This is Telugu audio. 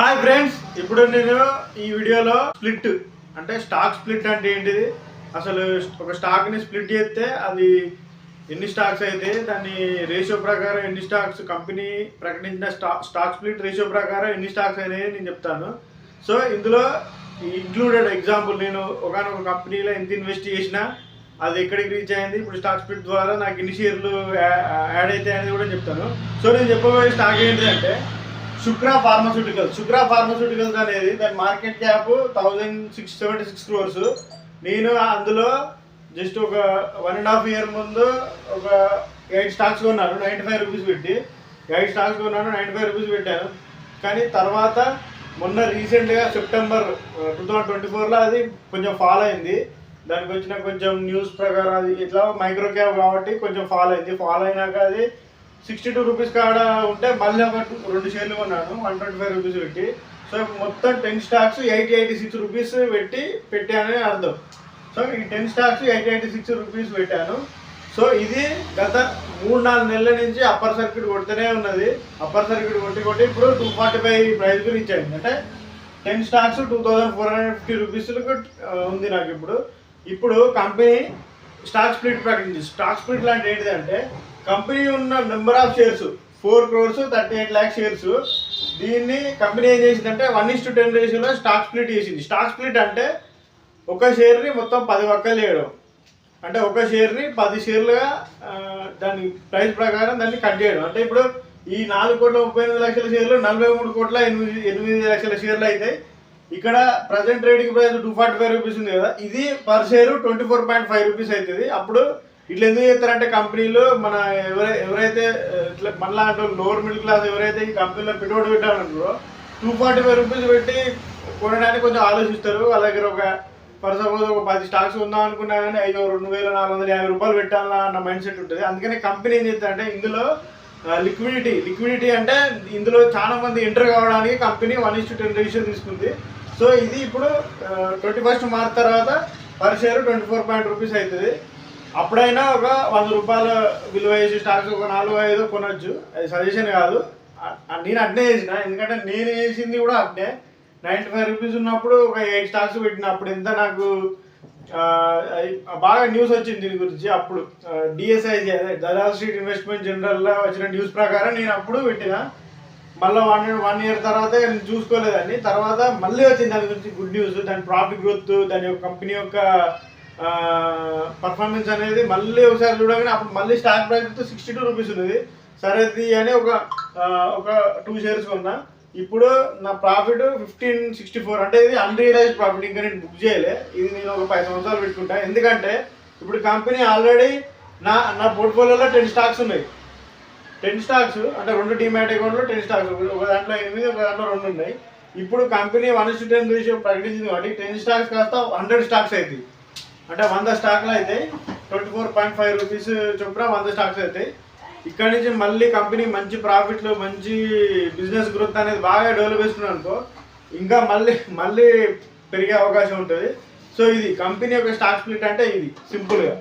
హాయ్ ఫ్రెండ్స్, ఇప్పుడు నేను ఈ వీడియోలో స్ప్లిట్ అంటే స్టాక్ స్ప్లిట్ అంటే ఏంటిది, అసలు ఒక స్టాక్ని స్ప్లిట్ చేస్తే అది ఎన్ని స్టాక్స్ అయితే దాన్ని రేషియో ప్రకారం ఎన్ని స్టాక్స్ కంపెనీ ప్రకటించిన స్టాక్ స్ప్లిట్ రేషియో ప్రకారం ఎన్ని స్టాక్స్ అయినాయి నేను చెప్తాను. సో ఇందులో ఇంక్లూడెడ్ ఎగ్జాంపుల్ నేను ఒకనొక కంపెనీలో ఎంత ఇన్వెస్ట్ చేసినా అది ఎక్కడికి రీచ్ అయింది, ఇప్పుడు స్టాక్ స్ప్లిట్ ద్వారా నాకు ఎన్ని షేర్లు యాడ్ అవుతాయి అనేది కూడా చెప్తాను. సో నేను చెప్పబోయే స్టాక్ ఏంటిదంటే శుక్ర ఫార్మాస్యూటికల్స్ అనేది దాని మార్కెట్ క్యాప్ 1676 crores. నేను అందులో జస్ట్ ఒక 1.5 year ముందు ఒక 8 స్టాక్స్ కొన్నాను 95 రూపీస్ పెట్టి. 8 స్టాక్స్ కొన్నాను 95 రూపీస్ పెట్టాను. కానీ తర్వాత మొన్న రీసెంట్గా సెప్టెంబర్ 2024లో అది కొంచెం ఫాల్ అయింది. దానికి వచ్చిన కొంచెం న్యూస్ ప్రకారం అది ఇట్లా మైక్రో క్యాప్ కాబట్టి కొంచెం ఫాల్ అయింది. ఫాల్ అయినాక అది 62 రూపీస్ కాడ ఉంటే మళ్ళీ ఒక 2 షేర్లు కొన్నాను 125 రూపీస్ పెట్టి. సో మొత్తం 10 స్టాక్స్ 886 రూపీస్ పెట్టానని అర్థం. సో ఈ 10 స్టాక్స్ 886 రూపీస్ పెట్టాను. సో ఇది గత 3-4 నెలల నుంచి అప్పర్ సర్క్యూట్ కొడుతూనే ఉన్నది. అప్పర్ సర్క్యూట్ కొట్టి ఇప్పుడు 245 ప్రైస్కి రీచ్ అయింది. అంటే 10 స్టాక్స్ 2450 రూపీస్లకు ఉంది నాకు. ఇప్పుడు కంపెనీ స్టాక్ స్ప్లిట్ ప్రకటించింది. స్టాక్ స్ప్లిట్ లాంటి ఏంటిదంటే కంపెనీ ఉన్న number of shares 4 crores 38 lakhs shares. దీన్ని కంపెనీ ఏం చేసిందంటే 1:10 రేషియోలో స్టాక్ స్ప్లిట్ చేసింది. స్టాక్ స్ప్లిట్ అంటే ఒక షేర్ని మొత్తం 10 వక్కలు చేయడం. అంటే ఒక షేర్ని 10 షేర్లుగా దాని ప్రైస్ ప్రకారం దాన్ని కట్ చేయడం. అంటే ఇప్పుడు ఈ 4,38,00,000 షేర్లు 43,08,00,000 షేర్లు అవుతాయి. ఇక్కడ ప్రజెంట్ ట్రేడింగ్ ప్రైస్ 245 రూపీస్ ఉంది కదా, ఇది పర్ షేరు 24.5 రూపీస్ అవుతుంది. అప్పుడు ఇట్లా ఎందుకు చేస్తారంటే కంపెనీలు మన ఎవరైతే ఇట్లా మళ్ళా అంటే లోవర్ మిడిల్ క్లాస్ ఎవరైతే ఈ కంపెనీలో పెట్టుబడి పెట్టాలనుకో 245 రూపీస్ పెట్టి కొనడానికి కొంచెం ఆలోచిస్తారు. వాళ్ళ దగ్గర ఒక ఫర్ సపోజ్ ఒక 10 స్టాక్స్ ఉందాం అనుకున్నా కానీ 2,450 రూపాయలు పెట్టాలన్న అన్న మైండ్ సెట్ ఉంటుంది. అందుకని కంపెనీ ఏం చేస్తారంటే ఇందులో లిక్విడిటీ అంటే ఇందులో చాలా మంది ఎంటర్ కావడానికి కంపెనీ 1:10 రేషియో తీసుకుంది. సో ఇది ఇప్పుడు 21st మార్చ్ తర్వాత పర్ షేర్ 24 రూపీస్ అవుతుంది. అప్పుడైనా ఒక 100 రూపాయల విలువ వేసి స్టాక్స్ ఒక 4-5 కొనొచ్చు. అది సజెషన్ కాదు, నేను అట్నే చేసిన. ఎందుకంటే నేను వేసింది కూడా అట్నే 95 రూపీస్ ఉన్నప్పుడు ఒక 8 స్టాక్స్ పెట్టినప్పుడు ఎంత నాకు బాగా న్యూస్ వచ్చింది దీని గురించి. అప్పుడు DSIG దలాల్ స్ట్రీట్ ఇన్వెస్ట్మెంట్ జనరల్లో వచ్చిన న్యూస్ ప్రకారం నేను అప్పుడు పెట్టిన. మళ్ళీ 1 year తర్వాత నేను చూసుకోలేదని, తర్వాత మళ్ళీ వచ్చింది దాని గురించి గుడ్ న్యూస్. దాని ప్రాఫిట్ గ్రోత్, దాని యొక్క కంపెనీ యొక్క పర్ఫార్మెన్స్ అనేది మళ్ళీ ఒకసారి చూడగానే అప్పుడు మళ్ళీ స్టాక్ ప్రైస్ 62 రూపీస్ ఉన్నది. సరే అని ఒక 2 షేర్స్ కొన్నా. ఇప్పుడు నా ప్రాఫిట్ 1564. అంటే ఇది అన్రియలైజ్డ్ ప్రాఫిట్, ఇంకా నేను బుక్ చేయలే. ఇది నేను ఒక 10 సంవత్సరాలు పెట్టుకుంటా. ఎందుకంటే ఇప్పుడు కంపెనీ ఆల్రెడీ నా పోర్ట్ఫోలియోలో 10 స్టాక్స్ ఉన్నాయి. 10 స్టాక్స్ అంటే 2 డీమ్యాట్ అకౌంట్లో 10 స్టాక్స్, ఒక దాంట్లో 8, ఒక దాంట్లో 2 ఉన్నాయి. ఇప్పుడు కంపెనీ 1:10 రేషియో ప్రకటించింది కాబట్టి 10 స్టాక్స్ కాస్త 100 స్టాక్స్ అవుతాయి. అంటే 100 స్టాక్లు అవుతాయి. 24.5 రూపీస్ చొప్పున 100 స్టాక్స్ అవుతాయి. ఇక్కడ నుంచి మళ్ళీ కంపెనీ మంచి ప్రాఫిట్లు, మంచి బిజినెస్ గ్రోత్ అనేది బాగా డెవలప్ చేస్తున్నాను అనుకో, ఇంకా మళ్ళీ పెరిగే అవకాశం ఉంటుంది. సో ఇది కంపెనీ యొక్క స్టాక్ స్ప్లిట్ అంటే ఇది సింపుల్గా.